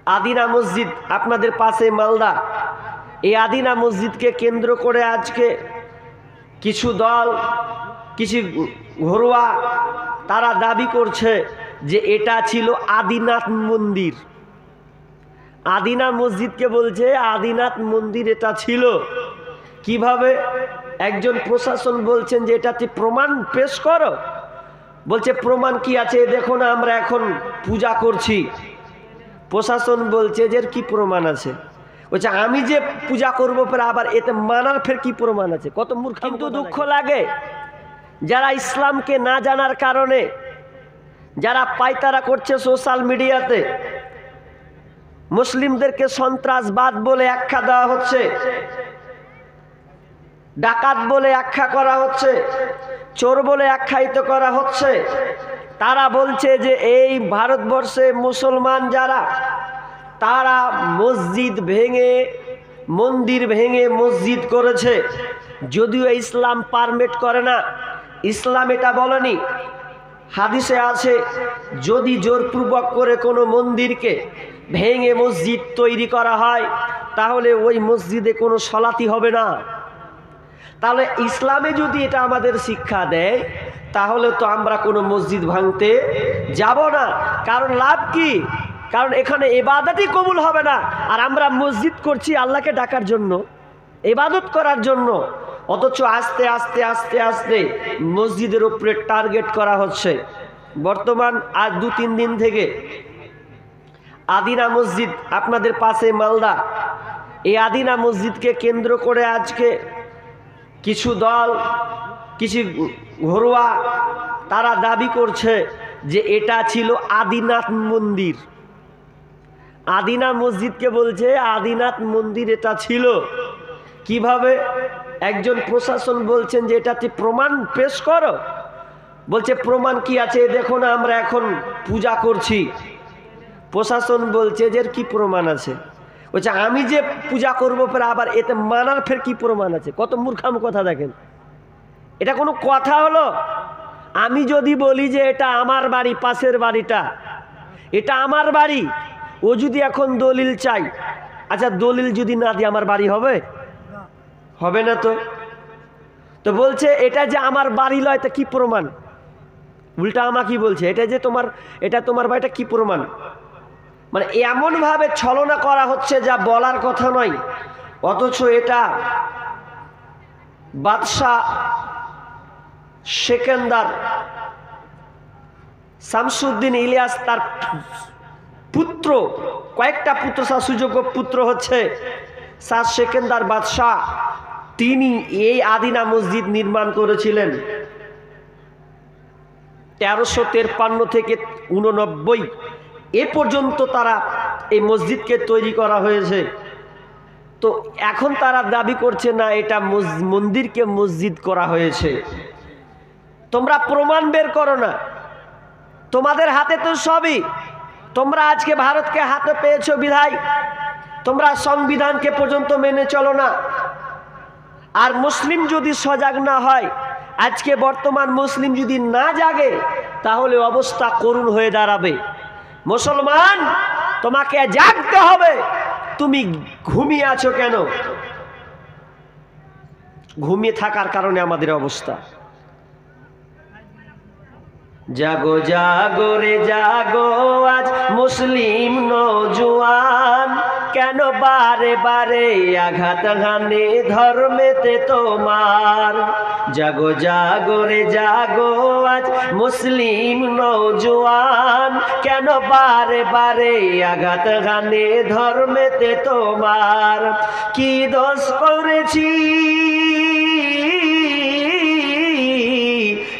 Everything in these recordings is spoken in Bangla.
আদিনা মসজিদ আপনাদের পাশে মালদা, এই আদিনা মসজিদকে কেন্দ্র করে আজকে কিছু দল, কিছু ঘরোয়া, তারা দাবি করছে যে এটা ছিল আদিনাথ মন্দির। আদিনা মসজিদকে বলছে আদিনাথ মন্দির এটা ছিল। কিভাবে? একজন প্রশাসন বলছেন যে এটাতে প্রমাণ পেশ করো। বলছে প্রমাণ কি আছে, দেখো না আমরা এখন পূজা করছি। প্রশাসন বলছে যে কি প্রমাণ আছে? বলছে আমি যে পূজা করবো ফের আবার এতে মানার ফের কি প্রমাণ আছে? কত মূর্খ! কিন্তু দুঃখ লাগে যারা ইসলামকে না জানার কারণে যারা পায়তারা করছে সোশ্যাল মিডিয়াতে, মুসলিমদেরকে সন্ত্রাসবাদ বলে আখ্যা দেওয়া হচ্ছে, ডাকাত বলে আখ্যা করা হচ্ছে, চোর বলে আখ্যায়িত করা হচ্ছে। তারা বলছে যে এই ভারতবর্ষে মুসলমান যারা, তারা মসজিদ ভেঙে, মন্দির ভেঙে মসজিদ করেছে। যদিও ইসলাম পারমিট করে না, ইসলাম এটা বলেনি। হাদিসে আছে যদি জোরপূর্বক করে কোনো মন্দিরকে ভেঙে মসজিদ তৈরি করা হয় তাহলে ওই মসজিদে কোনো সলাতি হবে না। তাহলে ইসলামে যদি এটা আমাদের শিক্ষা দেয় তাহলে তো আমরা কোনো মসজিদ ভাঙতে যাব না। কারণ লাভ কি? কারণ এখানে ইবাদতই কবুল হবে না, আর আমরা মসজিদ করছি আল্লাহকে ডাকার জন্য, ইবাদত করার জন্য। অথচ আস্তে আস্তে আস্তে আস্তে মসজিদের উপরে টার্গেট করা হচ্ছে। বর্তমান আজ 2-3 দিন থেকে আদিনা মসজিদ আপনাদের পাশে মালদা, এই আদিনা মসজিদকে কেন্দ্র করে আজকে কিছু দল, কিছু ঘরোয়া, তারা দাবি করছে যে এটা ছিল আদিনাথ মন্দির। আদিনা মসজিদকে বলছে আদিনাথ মন্দির এটা ছিল। কিভাবে? একজন প্রশাসন বলছেন যে এটাতে প্রমাণ পেশ করো। বলছে প্রমাণ কি আছে, দেখো না আমরা এখন পূজা করছি। প্রশাসন বলছে যে কি প্রমাণ আছে? বলছে আমি যে পূজা করবো ফের আবার এতে মানার ফের কি প্রমাণ আছে? কত মূর্খাম কথা! দেখেন, এটা কোনো কথা হলো? আমি যদি বলি যে এটা আমার বাড়ি, পাশের বাড়িটা এটা আমার বাড়ি, ও যদি এখন দলিল চাই, আচ্ছা দলিল যদি না দিয়ে আমার বাড়ি হবে? হবে না তো। তো বলছে এটা যে আমার বাড়ি লয়, তা কি প্রমাণ? উল্টা আমাকে বলছে এটা যে তোমার, এটা তোমার বাড়িটা, কি প্রমাণ? মানে এমনভাবে ছলনা করা হচ্ছে যা বলার কথা নয়। অথচ এটা বাদশাহ সেকেন্দার শামসুদ্দিন ইলিয়াস, তার পুত্র, কয়েকটা পুত্র, সুযোগ্য পুত্র হচ্ছে শাহ সেকেন্দার বাদশাহ। তিনি এই আদিনা মসজিদ নির্মাণ করেছিলেন 1353 থেকে 89 এ পর্যন্ত তারা এই মসজিদকে তৈরি করা হয়েছে। তো এখন তারা দাবি করছে না এটা মন্দিরকে মসজিদ করা হয়েছে। তোমরা প্রমাণ বের করো না, তোমাদের হাতে তো সবই। তোমরা আজকে ভারতকে হাতে পেয়েছো বিধায় তোমরা সংবিধানকে পর্যন্ত মেনে চলো না। আর মুসলিম যদি সজাগ না হয়, আজকে বর্তমান মুসলিম যদি না জাগে তাহলে অবস্থা করুণ হয়ে দাঁড়াবে। মুসলমান, তোমাকে জাগতে হবে। তুমি ঘুমিয়ে আছো কেন? ঘুমিয়ে থাকার কারণে আমাদের অবস্থা। জাগো জাগো রে জাগো আজ মুসলিম নওজোয়ান, কেন বারে বারে আঘাত হানে ধর্মেতে তোমার। জাগো জাগো রে জাগো আজ মুসলিম নওজোয়ান, কেন বারে বারে আঘাত হানে ধর্মেতে তোমার। কি দোষ করেছি,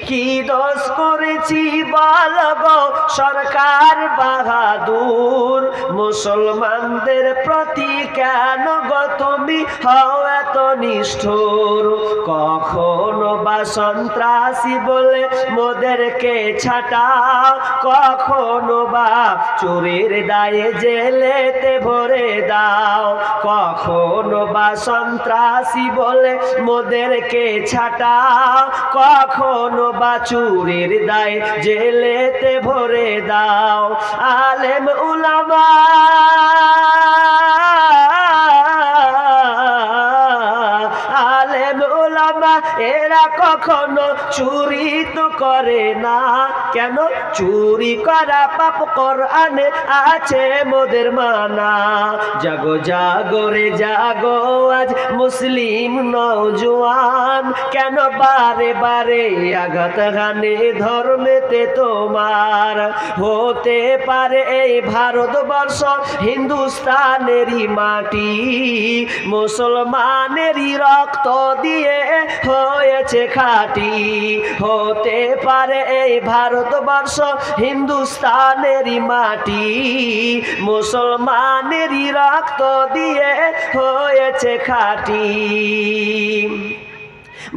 কি দোষ করেছি বলগো সরকার বাহাদুর, মুসলমানদের প্রতি কেন গো তুমি হও এত নিষ্ঠুর। কখনো বা সন্ত্রাসী বলে মোদেরকে ছাটাও, কখনো বা চোরের দায়ে জেলেতে ভরে দাও। কখনো বা সন্ত্রাসী বলে মোদেরকে ছাটাও, কখনো বা চোরের দায়ে জেলেতে ভরে দাও। আলেম উলামা কখনো চুরি তো করে না, কেন চুরি করা পাপ কোরআনে আছে মোদের মানা। জাগো জাগো রে জাগো আজ মুসলিম নওজোয়ান, কেন বারে বারে আঘাত হানে ধর্মেতে তোমার। হতে পারে এই ভারতবর্ষ হিন্দুস্তানেরই মাটি, মুসলমানেরই রক্ত দিয়ে হয়েছে খাঁটি। হতে পারে এই ভারতবর্ষ হিন্দুস্তানেরই মাটি, মুসলমানেরই রক্ত দিয়ে হয়েছে খাঁটি।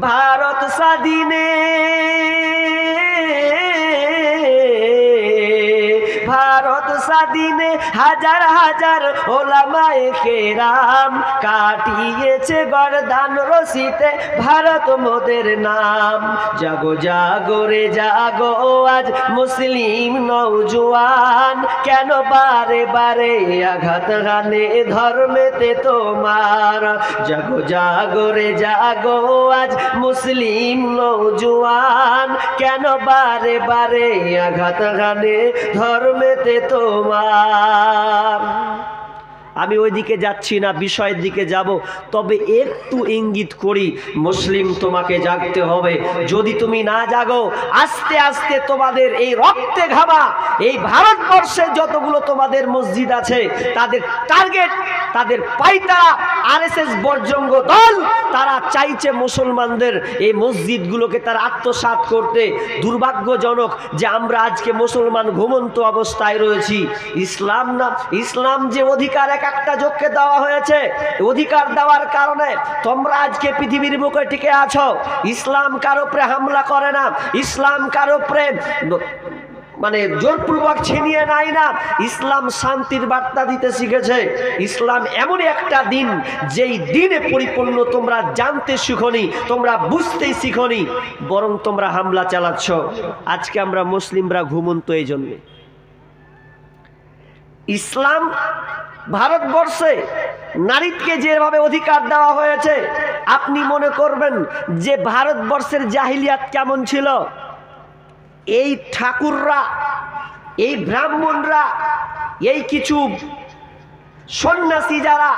ভারত স্বাধীনে ভারত স্বাধীনে হাজার হাজার ওলামায়ে কেরাম কাটিয়েছে গর্দান রশিতে ভারত মোদের নাম। জাগো জাগো রে জাগো আজ মুসলিম নওজোয়ান, কেন বারে বারে আঘাত হানে ধর্মেতে তোমার। জাগো জাগো রে জাগো আজ মুসলিম নওজোয়ান, কেন বারে বারে আঘাত হানে ধর্মেতে তোমার। আমি ওইদিকে যাচ্ছি না, বিষয়ের দিকে যাব, তবে একটু ইঙ্গিত করি, মুসলিম তোমাকে জাগতে হবে। যদি তুমি না জাগো, আস্তে আস্তে তোমাদের এই রক্তে ঘামা এই ভারতবর্ষে যতগুলো তোমাদের মসজিদ আছে, তাদের টার্গেট, তাদের পাইতারা আরএসএস বর্জঙ্গ দল, তারা চাইছে মুসলমানদের এই মসজিদগুলোকে তারা আত্মসাৎ করতে। দুর্ভাগ্যজনক যে আমরা আজকে মুসলমান ঘুমন্ত অবস্থায় রয়েছি। ইসলাম না, ইসলাম যে অধিকার একটা যোগকে দেওয়া হয়েছে, অধিকার দেওয়ার কারণে তোমরা আজকে পৃথিবীর বুকে টিকে আছো। ইসলাম কারো উপরে হামলা করে না, ইসলাম কারো উপরে মানে জোরপূর্বক ছিনিয়ে নেয় না। ইসলাম শান্তির বার্তা দিতে শিখেছে। ইসলাম এমনই একটা দিন, যেই দিনে পরিপূর্ণ তোমরা জানতে শিখনি, তোমরা বুঝতেই শিখনি, বরং তোমরা হামলা চালাচ্ছ। আজকে আমরা মুসলিমরা ঘুমন্ত এই জন্যে। ইসলাম ভারতবর্ষে নারীকে যেভাবে অধিকার দেওয়া হয়েছে, আপনি মনে করবেন যে ভারতবর্ষের জাহিলিয়াত কেমন ছিল। এই ঠাকুররা, এই ব্রাহ্মণরা, এই কিছু সন্ন্যাসী যারা,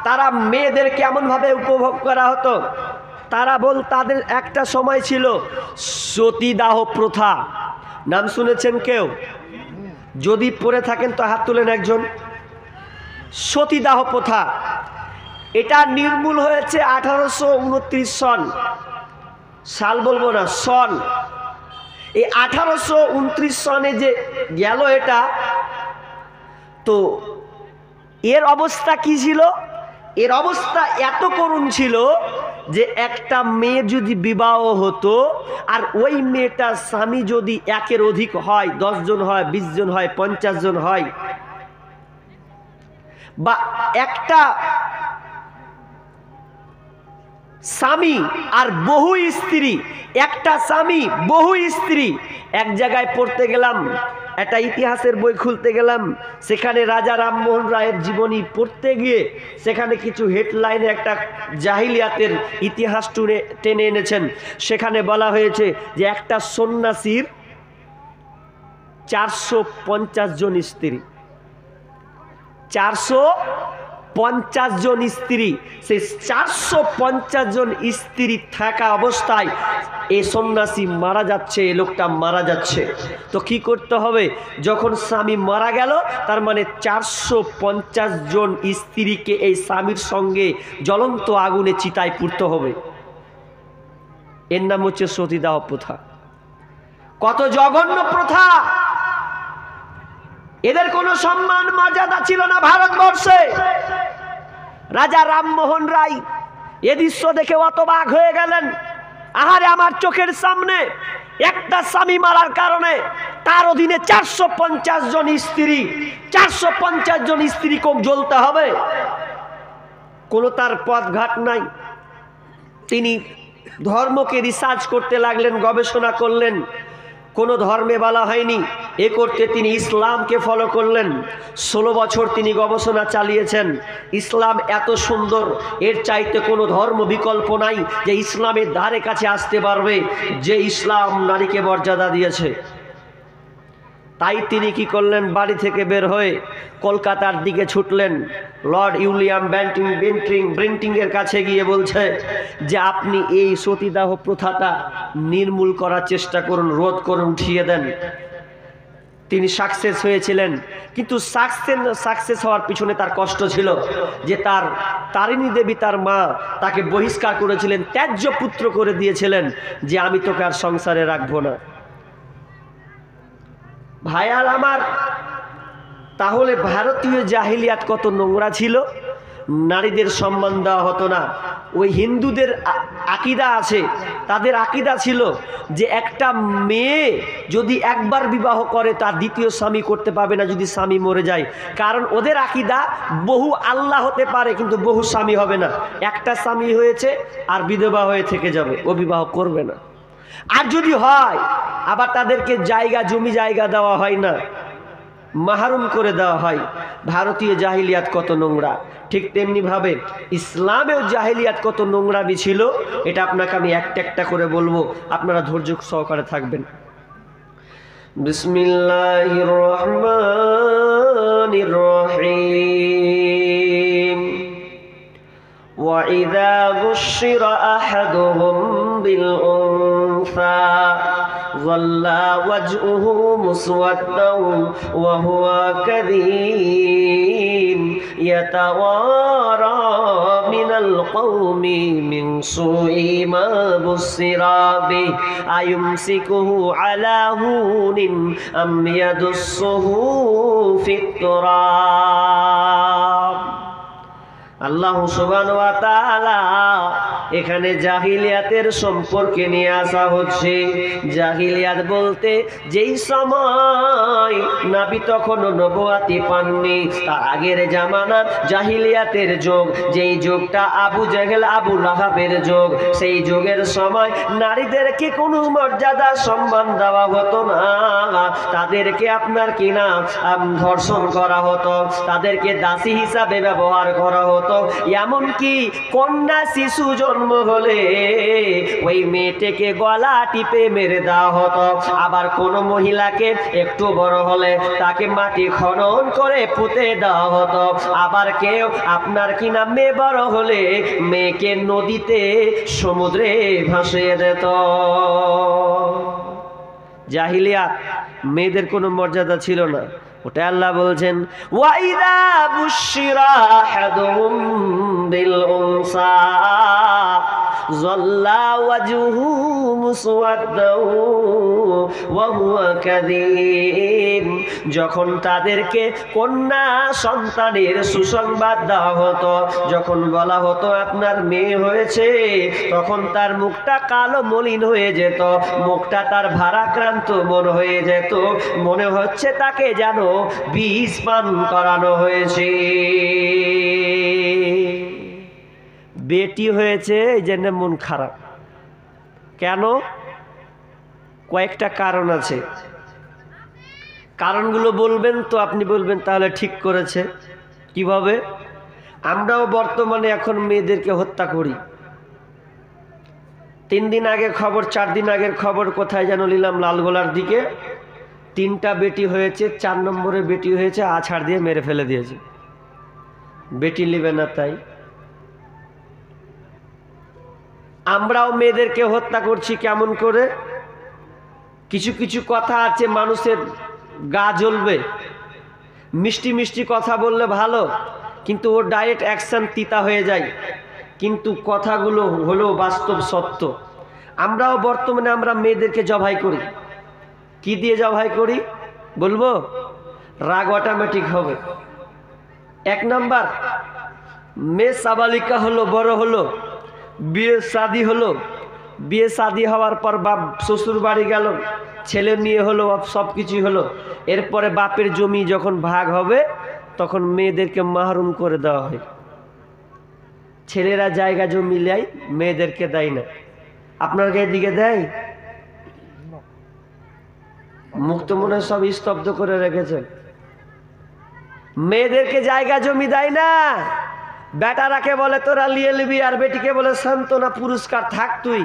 তারা মেয়েদের কেমনভাবে উপভোগ করা হতো। তাদের একটা সময় ছিল সতীদাহ প্রথা। নাম শুনেছেন কেউ? যদি পড়ে থাকেন তো হাত তুলেন একজন। সতীদাহ প্রথা, এটা নির্মূল হয়েছে 1829 সন, সাল বলবো না, সন। এই 1829 সনে যে গেল এটা, তো এর অবস্থা কি ছিল? এর অবস্থা এত করুণ ছিল যে একটা মেয়ে যদি বিবাহ হতো, আর ওই মেয়েটার স্বামী যদি একের অধিক হয়, 10 জন হয়, 20 জন হয়, 50 জন হয়, বা একটা স্বামী আর বহু স্ত্রী, একটা স্বামী বহু স্ত্রী, এক জায়গায় পড়তে গেলাম, একটা ইতিহাসের বই খুলতে গেলাম, সেখানে রাজা রামমোহন রায়ের জীবনী পড়তে গিয়ে সেখানে কিছু হেডলাইনে একটা জাহিলিয়াতের ইতিহাস টেনে এনেছেন। সেখানে বলা হয়েছে যে একটা সন্ন্যাসীর 450 জন স্ত্রী, 450 জন স্ত্রী। সেই 450 জন স্ত্রী থাকা অবস্থায় এই সন্ন্যাসী মারা যাচ্ছে, এই লোকটা মারা যাচ্ছে। তো কি করতে হবে? যখন স্বামী মারা গেল, তার মানে 450 জন স্ত্রীকে এই স্বামীর সঙ্গে জ্বলন্ত আগুনে চিতায় পুড়তে হবে। এর নাম হচ্ছে সতীদাহ প্রথা। কত জঘন্য প্রথা! এদের কোনো সম্মান মর্যাদা ছিল না ভারতবর্ষে। রাজা রামমোহন রায় এ দৃশ্য দেখে হতবাক হয়ে গেলেন। আহারে, আমার চোখের সামনে একটা স্বামী মারার কারণে তার অধীনে 450 জন স্ত্রী, 450 জন স্ত্রী কম জ্বলতে হবে। কোনো তার পথঘাট নাই। তিনি ধর্মকে রিসার্চ করতে লাগলেন, গবেষণা করলেন। কোনো ধর্মে বলা হয়নি। এ করতে তিনি ইসলামকে ফলো করলেন। 16 বছর তিনি গবেষণা চালিয়েছেন। ইসলাম এত সুন্দর, এর চাইতে কোনো ধর্ম বিকল্প নাই যে ইসলামের ধারে কাছে আসতে পারবে, যে ইসলাম নারীকে মর্যাদা দিয়েছে। তাই তিনি কি করলেন, বাড়ি থেকে বের হয়ে কলকাতার দিকে ছুটলেন। লর্ড উইলিয়াম বেন্টিংয়ের কাছে গিয়ে বলছে যে আপনি এই সতীদাহ প্রথাটা নির্মূল করার চেষ্টা করুন, রোধ করুন, উঠিয়ে দেন। তিনি সাকসেস হয়েছিলেন, কিন্তু সাকসেস হওয়ার পিছনে তার কষ্ট ছিল যে তার তারিণী দেবী, তার মা, তাকে বহিষ্কার করেছিলেন, ত্যায্য পুত্র করে দিয়েছিলেন, যে আমি তোকে আর সংসারে রাখবো না। ভাইয়ার আমার, তাহলে ভারতীয় জাহিলিয়াত কত নোংরা ছিল। নারীদের সম্মান দেওয়া হতো না। ওই হিন্দুদের আকিদা আছে, তাদের আকিদা ছিল যে একটা মেয়ে যদি একবার বিবাহ করে তার দ্বিতীয় স্বামী করতে পাবে না যদি স্বামী মরে যায়। কারণ ওদের আকিদা বহু আল্লাহ হতে পারে কিন্তু বহু স্বামী হবে না। একটা স্বামী হয়েছে আর বিধবা হয়ে থেকে যাবে, ও বিবাহ করবে না। আর যদি হয় আবার তাদেরকে জমি জায়গা দেওয়া হয় না, মাহরুম করে দেওয়া হয়। ভারতীয় জাহিলিয়াত কত নোংরা, ঠিক তেমনি ভাবে ইসলামেও জাহিলিয়াত কত নোংরামি ছিল। এটা আপনাকে আমি একটা একটা করে বলবো, আপনারা ধৈর্য সহকারে থাকবেন। বিসমিল্লাহির রহমানির রহিম। وَإِذَا بُشِّرَ أَحَدُهُم بِالْأُنثَى ظَلَّ وَجْهُهُ مُسْوَدًّا وَهُوَ كَظِيمٌ يَتَوَارَى مِنَ الْقَوْمِ مِنْ سُوءِ مَا بُشِّرَ بِهِ أَيُمْسِكُهُ عَلَى هُونٍ أَمْ يَدُسُّهُ فِي التُّرَابِ। আল্লাহ সুবহানাহু ওয়া তাআলা এখানে জাহিলিয়াতের সম্পর্কে নিয়ে আসা হচ্ছে। জাহিলিয়াত বলতে যেই সময় নবী তখনও নবুয়াতি পাননি, তার আগের জামানার জাহিলিয়াতের যুগ, যেই যুগটা আবু জেহেল আবু লাহাবের যুগ, সেই যুগের সময় নারীদেরকে কোনো মর্যাদা সম্মান দেওয়া হতো না। তাদেরকে আপনার কিনা ধর্ষণ করা হতো, তাদেরকে দাসী হিসাবে ব্যবহার করা হতো। এমনকি কন্যা শিশু জন্ম হলে ওই মেয়েটাকে গলা টিপে মেরে দেওয়া হতো। আবার কোন মহিলাকে একটু বড় হলে তাকে মাটি খনন করে পুঁতে দেওয়া হতো। আবার কেউ আপনার কিনা মেয়ে বড় হলে মেয়েকে নদীতে সমুদ্রে ভাসিয়ে দিত। জাহিলিয়াত, মেয়েদের কোনো মর্যাদা ছিল না। ওটা আল্লাহ বলছেন ওয়াইদা বুশিরা আহাদুহুম বিল উনসা যাল্লা ওয়াজহু মুসওয়াদ্দাও ওয়া হুয়া কাযীম। যখন তাদেরকে কন্যা সন্তানের সুসংবাদ দেওয়া হতো, যখন বলা হতো আপনার মেয়ে হয়েছে, তখন তার মুখটা কালো মলিন হয়ে যেত, মুখটা তার ভারাক্রান্ত মন হয়ে যেত, মনে হচ্ছে তাকে যেন বিষ পান করানো হয়েছে। বেটি হয়েছে এই জন্য মন খারাপ। কেন? কয়েকটা কারণ আছে। কারণগুলো বলবেন তো আপনি বলবেন তাহলে ঠিক করেছে। কিভাবে? আমরাও বর্তমানে এখন মেয়েদেরকে হত্যা করি। 3 দিন আগে খবর, 4 দিন আগের খবর কোথায় যেন নিলাম, লালগোলার দিকে 3টা বেটি হয়েছে, 4 নম্বরে বেটি হয়েছে, আছাড় দিয়ে মেরে ফেলে দিয়েছে। বেটি নেবে না তাই আমরাও মেয়েদেরকে হত্যা করছি। কেমন করে? কিছু কিছু কথা আছে মানুষের গা জ্বলবে, মিষ্টি মিষ্টি কথা বললে ভালো, কিন্তু ওর ডাইরেক্ট অ্যাকশন তিতা হয়ে যায়, কিন্তু কথাগুলো হলো বাস্তব সত্য। আমরাও বর্তমানে আমরা মেয়েদেরকে জবাই করি। কি দিয়ে জবাই করি বলবো? রাগ অটোমেটিক হবে। 1 নাম্বার, মেয়ে সাবালিকা হলো, বড় হলো, বিয়ে শাদি হলো, বিয়ে শাদি হওয়ার পর বাপ শ্বশুর বাড়ি গেল, ছেলে মেয়ে হলো, সব কিছুই হলো। এরপরে বাপের জমি যখন ভাগ হবে তখন মেয়েদেরকে মাহরুম করে দেওয়া হয়। ছেলেরা জায়গা জমি নেয়, মেয়েদেরকে দেয় না। আপনার এদিকে দেয়? মুখ তো মনে হয় সব স্তব্ধ করে রেখেছেন। মেয়েদেরকে জায়গা জমি দেয় না, বেটারাকে বলে তোরা লিয়ে নিবি, আর বেটিকে বলে সান্ত্বনা পুরস্কার, থাক তুই।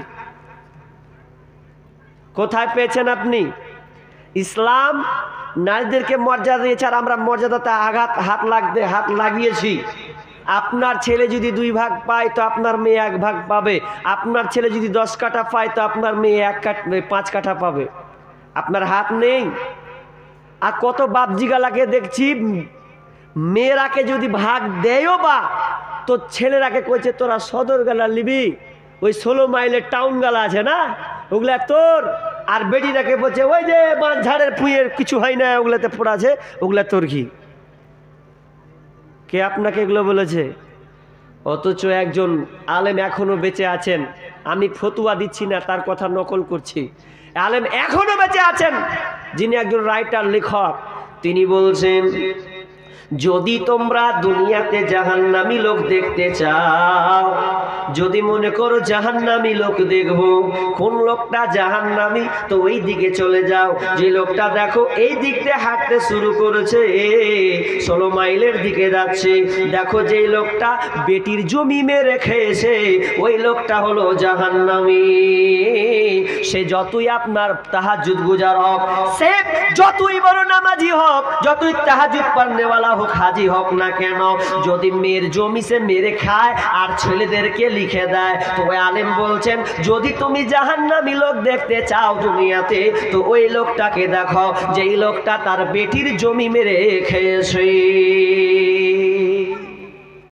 কোথায় পেয়েছেন আপনি? ইসলাম নারীদেরকে মর্যাদা দিয়েছে, আর আমরা মর্যাদাতে হাত লাগিয়েছি। আপনার ছেলে যদি 2 ভাগ পায় তো আপনার মেয়ে 1 ভাগ পাবে, আপনার ছেলে যদি 10 কাঠা পায় তো আপনার মেয়ে 5 কাঠা পাবে। আপনার হাত নেই। আর কত বাপজিগালাকে দেখছি মেয়েরাকে যদি ভাগ দেয়ও বা, তো ছেলেরাকে কইছে তোরা সদর গালা নিবি, ওই 16 মাইলের টাউন গালা আছে না, ওগুলা তোর। আর বেটিটাকে বলছে ওই যে বাঁশ ঝাড়ের পুঁয়ের কিছু হয় না, ওগুলাতে পড়া আছে, ওগুলা তোর ঘি। কে আপনাকে এগুলো বলেছে? অথচ একজন আলেম এখনো বেঁচে আছেন, আমি ফতুয়া দিচ্ছি না, তার কথা নকল করছি। আলেম এখনো বেঁচে আছেন, যিনি একজন রাইটার, লেখক। তিনি বলছেন, যদি তোমরা দুনিয়াতে জাহান্নামী লোক দেখতে চাও, যদি মনে করো জাহান্নামী লোক দেখবো, কোন লোকটা জাহান্নামী, তো ওই দিকে চলে যাও। যে লোকটা দেখো এই দিক দিয়ে হাঁটতে শুরু করেছে, 16 মাইলের দিকে যাচ্ছে, দেখো যে লোকটা বেটির জমি মেরে খেয়েছে, ওই লোকটা হলো জাহান্নামী। সে যতই আপনার তাহাজ্জুদ গুজার হোক, সে যতই বড় নামাজি হোক, যতই তাহাজ্জুদ পড়নেওয়ালা হোক, হাজি হোক না কেন, যদি মেয়ের জমি সে মেরে খায় আর ছেলেদেরকে লিখে দেয়, তো ওই আলেম বলছেন যদি তুমি জাহান্নামী লোক দেখতে চাও দুনিয়াতে, তো ওই লোকটাকে দেখো যেই লোকটা তার বেটির জমি মেরে খেয়েছে।